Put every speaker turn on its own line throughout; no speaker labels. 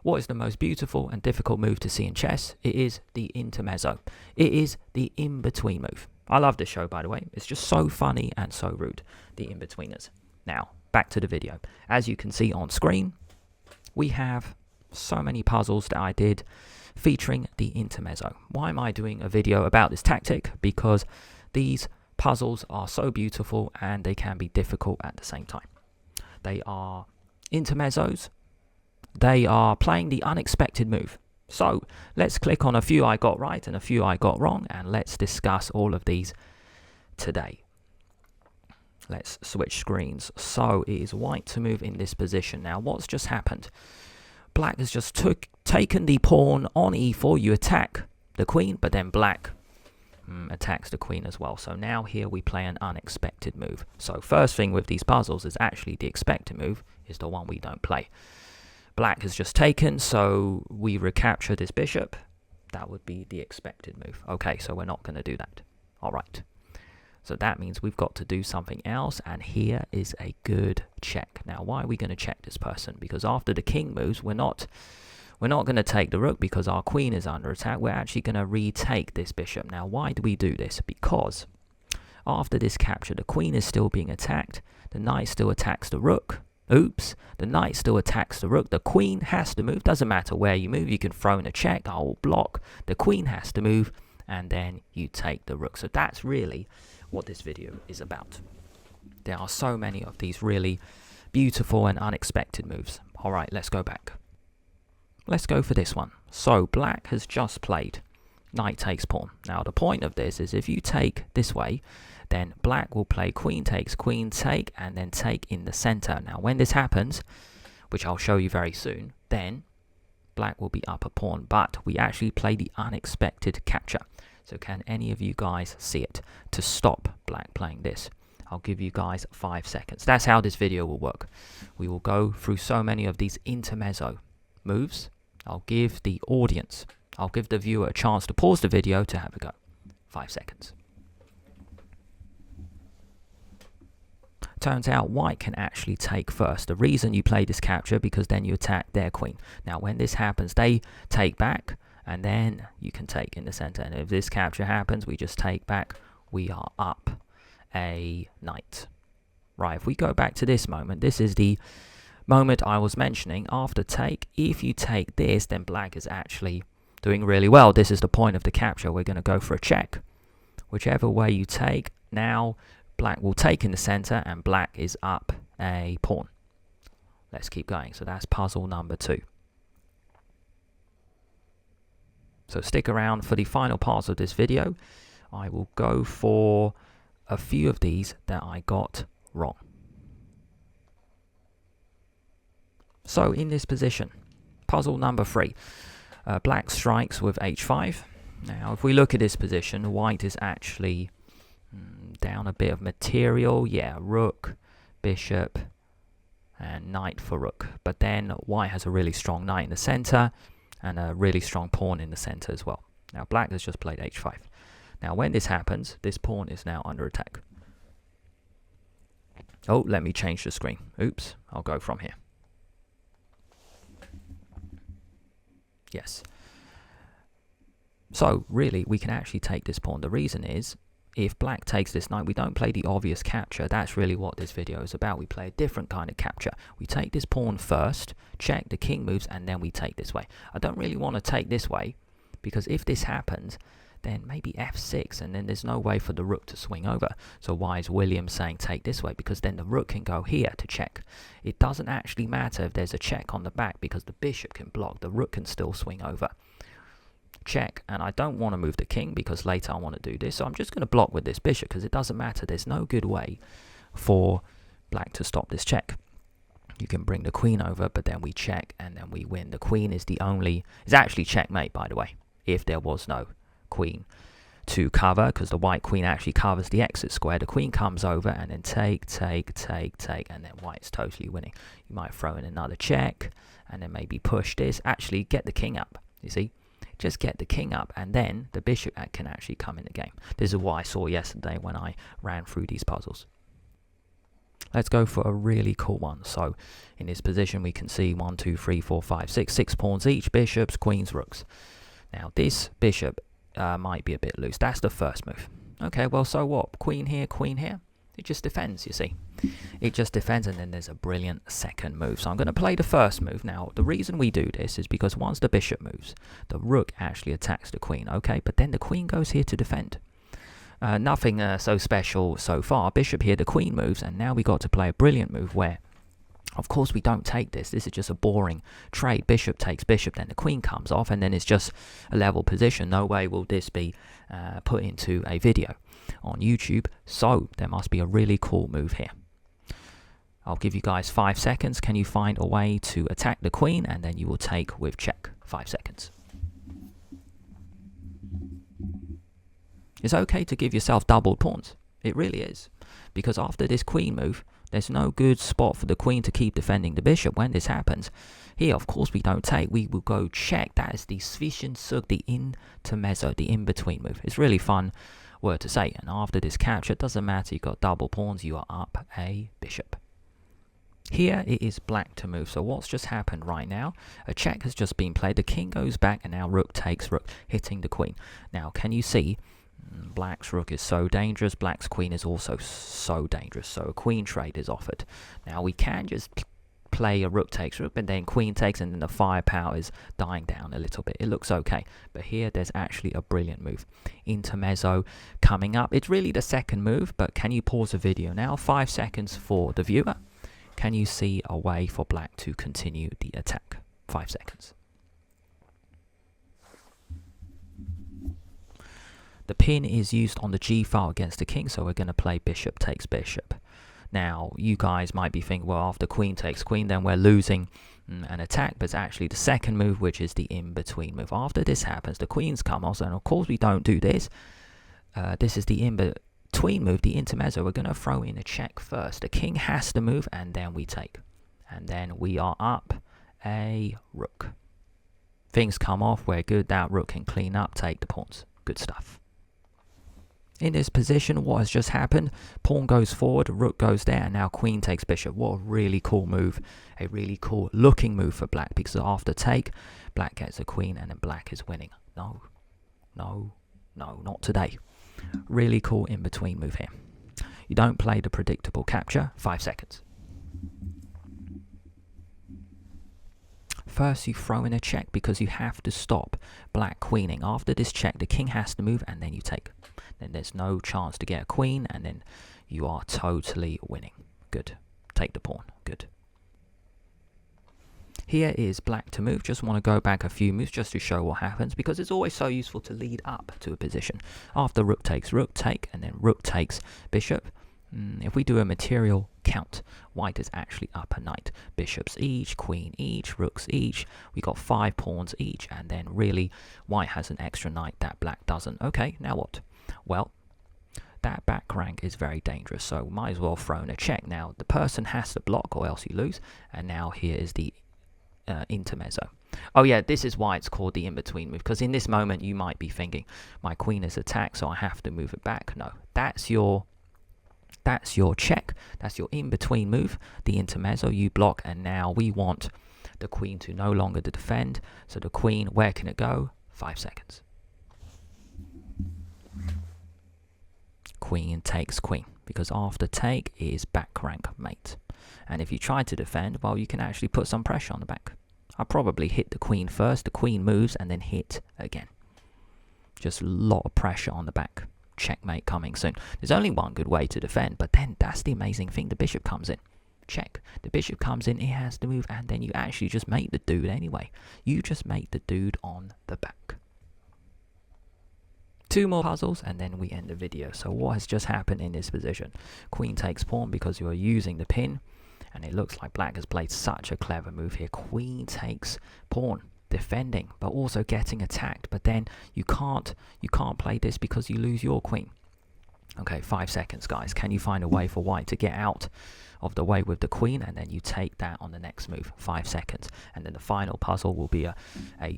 What is the most beautiful and difficult move to see in chess? It is the intermezzo. It is the in-between move. I love this show, by the way. It's just so funny and so rude, the in-betweeners. Now, back to the video. As you can see on screen, we have so many puzzles that I did featuring the intermezzo. Why am I doing a video about this tactic? Because these puzzles are so beautiful and they can be difficult at the same time. They are intermezzos. They are playing the unexpected move. So let's click on a few I got right and a few I got wrong, and let's discuss all of these today. Let's switch screens. So it is white to move in this position. Now what's just happened? Black has just taken the pawn on e4. You attack the queen, but then black attacks the queen as well. So now here we play an unexpected move. So first thing with these puzzles is actually the expected move is the one we don't play. Black has just taken, so we recapture this bishop. That would be the expected move. Okay, so we're not going to do that. All right. So that means we've got to do something else, and here is a good check. Now, why are we going to check this person? Because after the king moves, we're not going to take the rook because our queen is under attack. We're actually going to retake this bishop. Now, why do we do this? Because after this capture, the queen is still being attacked. The knight still attacks the rook. Oops, the knight still attacks the rook. The queen has to move. Doesn't matter where you move. You can throw in a check. I will block. The queen has to move, and then you take the rook. So that's really what this video is about. There are so many of these really beautiful and unexpected moves. All right, let's go back. Let's go for this one. So black has just played knight takes pawn. Now the point of this is if you take this way, then black will play queen takes, queen take, and then take in the center. Now when this happens, which I'll show you very soon, then black will be up a pawn, but we actually play the unexpected capture. So can any of you guys see it? To stop black playing this, I'll give you guys 5 seconds. That's how this video will work. We will go through so many of these intermezzo moves. I'll give the audience, I'll give the viewer a chance to pause the video to have a go. 5 seconds. Turns out white can actually take first. The reason you play this capture because then you attack their queen. Now when this happens, they take back and then you can take in the center. And if this capture happens, we just take back. We are up a knight. Right, if we go back to this moment, this is the moment I was mentioning. After take, if you take this, then black is actually doing really well. This is the point of the capture. We're going to go for a check. Whichever way you take, now black will take in the center and black is up a pawn. Let's keep going. So that's puzzle number 2. So stick around for the final parts of this video. I will go for a few of these that I got wrong. So in this position, puzzle number 3, black strikes with h5. Now if we look at this position, white is actually down a bit of material. Yeah, rook, bishop, and knight for rook. But then white has a really strong knight in the center and a really strong pawn in the center as well. Now black has just played h5. Now when this happens, this pawn is now under attack. Oh, let me change the screen. Oops, I'll go from here. Yes. So really, we can actually take this pawn. The reason is, if black takes this knight, we don't play the obvious capture. That's really what this video is about. We play a different kind of capture. We take this pawn first, check, the king moves, and then we take this way. I don't really want to take this way, because if this happens, then maybe f6, and then there's no way for the rook to swing over. So why is William saying take this way? Because then the rook can go here to check. It doesn't actually matter if there's a check on the back, because the bishop can block. The rook can still swing over. Check, and I don't want to move the king because later I want to do this, so I'm just going to block with this bishop because it doesn't matter. There's no good way for black to stop this check. You can bring the queen over, but then we check and then we win. The queen is the only, it's actually checkmate, by the way, if there was no queen to cover, because the white queen actually covers the exit square. The queen comes over and then take, and then white's totally winning. You might throw in another check and then maybe push this. Actually get the king up, you see. Just get the king up and then the bishop can actually come in the game. This is what I saw yesterday when I ran through these puzzles. let's go for a really cool one. So in this position we can see 1, 2, 3, 4, 5, 6, 6 pawns each, bishops, queens, rooks. Now this bishop might be a bit loose. That's the first move. Okay, well, so what? Queen here, it just defends, you see. It just defends, and then there's a brilliant second move. So I'm going to play the first move. Now, the reason we do this is because once the bishop moves, the rook actually attacks the queen, okay? But then the queen goes here to defend. Nothing so special so far. Bishop here, the queen moves, and now we got to play a brilliant move where, of course, we don't take this. This is just a boring trade. Bishop takes bishop, then the queen comes off, and then it's just a level position. No way will this be put into a video on YouTube. So there must be a really cool move here. I'll give you guys 5 seconds. Can you find a way to attack the queen? And then you will take with check. 5 seconds. It's okay to give yourself doubled pawns. It really is. Because after this queen move, there's no good spot for the queen to keep defending the bishop when this happens. Here, of course, we don't take. We will go check. That is the zwischenzug, the intermezzo, the in-between move. It's really fun word to say. And after this capture, it doesn't matter. You've got double pawns. You are up a bishop. Here, it is black to move. So what's just happened right now? A check has just been played. The king goes back, and now rook takes rook, hitting the queen. Now, can you see? Black's rook is so dangerous. Black's queen is also so dangerous. So a queen trade is offered. Now we can just play a rook takes rook, and then queen takes, and then the firepower is dying down a little bit. It looks okay. But here there's actually a brilliant move. Intermezzo coming up. It's really the second move, but can you pause the video now? 5 seconds for the viewer. Can you see a way for black to continue the attack? 5 seconds. The pin is used on the g file against the king, so we're going to play bishop takes bishop. Now, you guys might be thinking, well, after queen takes queen, then we're losing an attack, but it's actually the second move, which is the in-between move. After this happens, the queens come also, and of course we don't do this. This is the in-between move, the intermezzo. We're going to throw in a check first. The king has to move, and then we take. And then we are up a rook. Things come off, we're good. That rook can clean up, take the pawns. Good stuff. In this position, what has just happened? Pawn goes forward, rook goes there, and now queen takes bishop. What a really cool move. A really cool looking move for black, because after take, black gets a queen, and then black is winning. No, not today. Really cool in-between move here. You don't play the predictable capture. 5 seconds. First, you throw in a check because you have to stop black queening. After this check, the king has to move, and then you take. Then there's no chance to get a queen, and then you are totally winning. Good. Take the pawn. Good. Here is black to move. Just want to go back a few moves just to show what happens, because it's always so useful to lead up to a position. After rook takes rook, take, and then rook takes bishop. If we do a material count, white is actually up a knight. Bishops each, queen each, rooks each. We got 5 pawns each, and then really white has an extra knight that black doesn't. Okay, now what? Well, that back rank is very dangerous, so might as well throw in a check. Now the person has to block, or else you lose. And now here is the intermezzo. Oh yeah, this is why it's called the in-between move, because in this moment you might be thinking, my queen is attacked, so I have to move it back. No, that's your check. That's your in-between move, the intermezzo. You block, and now we want the queen to no longer defend. So the queen, where can it go? 5 seconds. Queen takes queen, because after take is back rank mate. And if you try to defend, well, you can actually put some pressure on the back. I probably hit the queen first, the queen moves, and then hit again. Just a lot of pressure on the back. Checkmate coming soon. There's only one good way to defend, but then that's the amazing thing. The bishop comes in. Check. The bishop comes in, he has to move, and then you actually just mate the dude anyway. You just mate the dude on the back. 2 more puzzles, and then we end the video. So what has just happened in this position? Queen takes pawn because you are using the pin, and it looks like black has played such a clever move here. Queen takes pawn, defending, but also getting attacked. But then you can't play this because you lose your queen. Okay, 5 seconds, guys. Can you find a way for white to get out of the way with the queen, and then you take that on the next move? 5 seconds. And then the final puzzle will be a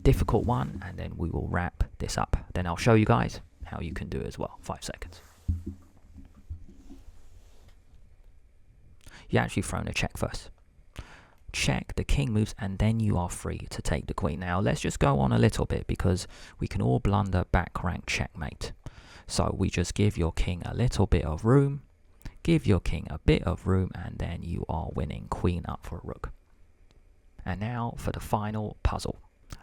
difficult one, and then we will wrap this up. Then I'll show you guys how you can do it as well. 5 seconds. you actually thrown a check first. Check, the king moves, and then you are free to take the queen. Now let's just go on a little bit, because we can all blunder back rank checkmate. So we just give your king a little bit of room, give your king a bit of room, and then you are winning. Queen up for a rook. And now for the final puzzle.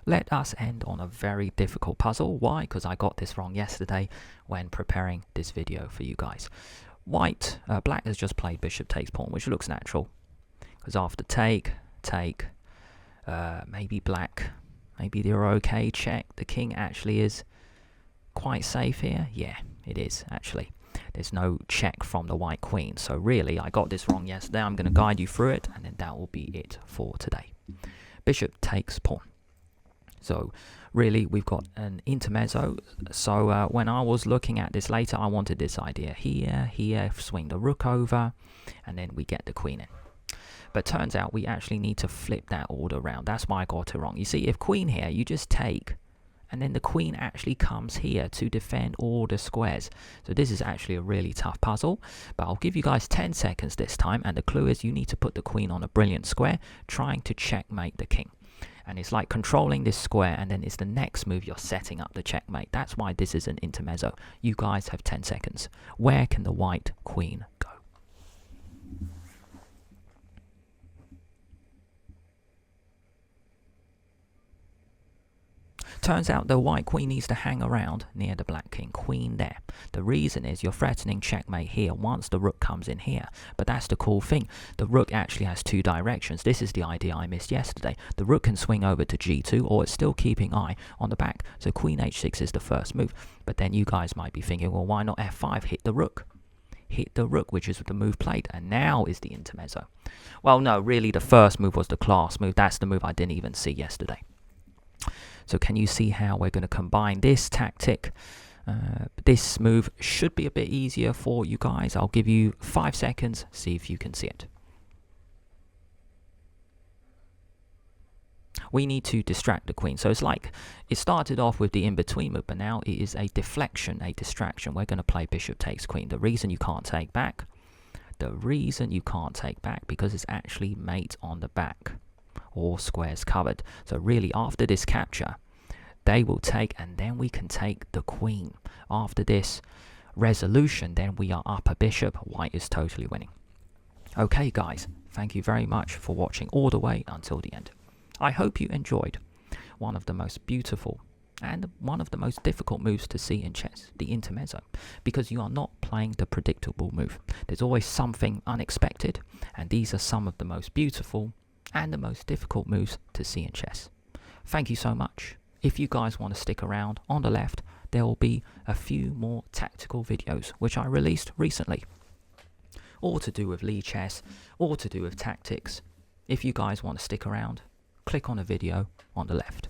Let us end on a very difficult puzzle. Why? Because I got this wrong yesterday when preparing this video for you guys. Black has just played bishop takes pawn, which looks natural. Because after take, maybe black, maybe they're okay, check. The king actually is quite safe here. Yeah, it is actually. There's no check from the white queen. So really, I got this wrong yesterday. I'm going to guide you through it, and then that will be it for today. Bishop takes pawn. So really, we've got an intermezzo. So when I was looking at this later, I wanted this idea here, swing the rook over, and then we get the queen in. But turns out we actually need to flip that order around. That's why I got it wrong. You see, if queen here, you just take, and then the queen actually comes here to defend all the squares. So this is actually a really tough puzzle, but I'll give you guys 10 seconds this time, and the clue is you need to put the queen on a brilliant square, trying to checkmate the king. And it's like controlling this square, and then it's the next move you're setting up the checkmate. That's why this is an intermezzo. You guys have 10 seconds. Where can the white queen go? Turns out the white queen needs to hang around near the black king. Queen there. The reason is you're threatening checkmate here once the rook comes in here. But that's the cool thing. The rook actually has two directions. This is the idea I missed yesterday. The rook can swing over to g2, or it's still keeping eye on the back. So queen h6 is the first move. But then you guys might be thinking, well, why not f5? Hit the rook. Hit the rook, which is the move played, and now is the intermezzo. Well, no, really the first move was the class move. That's the move I didn't even see yesterday. So can you see how we're going to combine this tactic? This move should be a bit easier for you guys. I'll give you 5 seconds, see if you can see it. We need to distract the queen. So it's like, it started off with the in-between move, but now it is a deflection, a distraction. We're going to play bishop takes queen. The reason you can't take back, because it's actually mate on the back. All squares covered. So really, after this capture, they will take, and then we can take the queen. After this resolution, then we are up a bishop. White is totally winning. Okay guys, thank you very much for watching all the way until the end. I hope you enjoyed one of the most beautiful and one of the most difficult moves to see in chess, the intermezzo, because you are not playing the predictable move. There's always something unexpected, and these are some of the most beautiful and the most difficult moves to see in chess. Thank you so much. If you guys want to stick around, on the left there will be a few more tactical videos which I released recently, all to do with lichess, all to do with tactics. If you guys want to stick around, click on a video on the left.